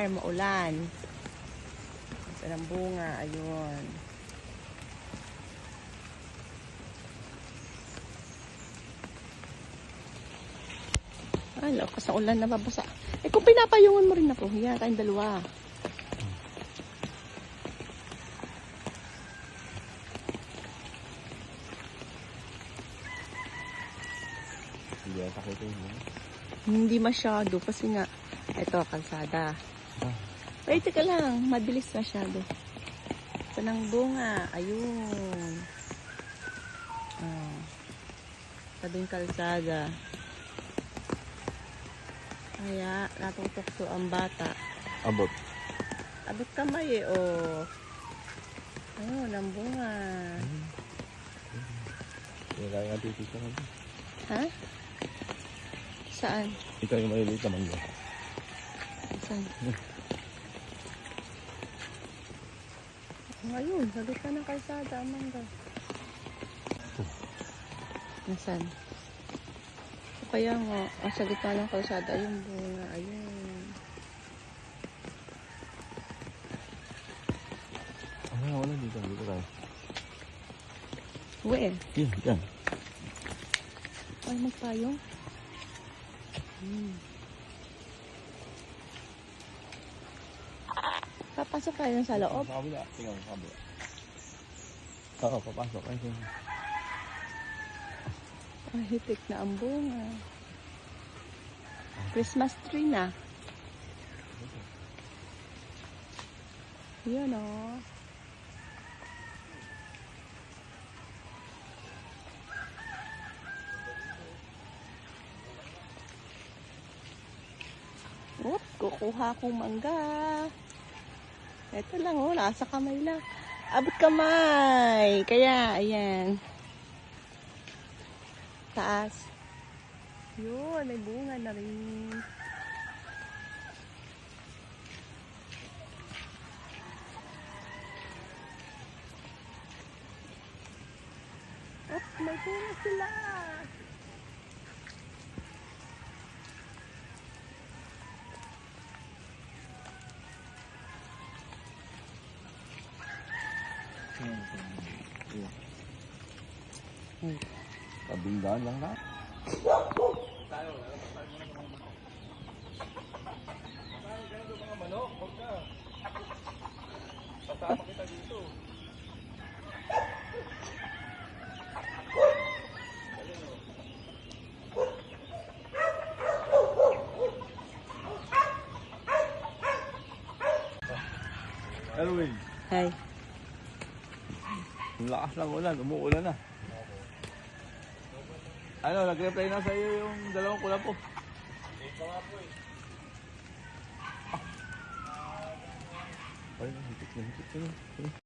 lugar, maulan. Ito ng bunga, ayun. Ay, lakas sa ulan, nababasa. Eh kung pinapayungan mo rin ako, yan, tayong dalawa. Hindi ang sakit mo. Hindi masyado kasi nga, ito, kalsada. Wait, teka lang, mabilis masyado. Ito ng bunga, ayun. Tabing kalsada. Kaya, natutokso ang bata. Abot. Abot kamay eh, oh. Ayun, ang bunga. Hindi kaya nga titis naman. Ha? Saan? Ikaw yung maliliit naman yun. Saan? Ngayon, sa gitna ng kalsada, mangga. Nasaan? So, kaya nga, sa gitna ng kalsada, ayun bunga, ayun. Wala dito. Dito tayo. Where? Yan. Ay, magpayong? Papasok tayo sa loob. Sa kabila. Tingnan mo sa kabila. Oo, papasok. Ay, sige. Hitik na ang bunga. Christmas tree na. Yun o. Oop, kukuha akong mangga. Ito lang o, nasa kamay lang. Abot kamay. Kaya, ayan. Taas. Yun, may bunga na rin. Oop, may bunga sila. Kabinggaan lang na. Kasama kita dito. Erwin, Hi. ang lakas ng ulan, umuulan na. Ano, nag-reply na sa iyo yung dalawang kulap po. Ito nga po eh. Ay, hitik na.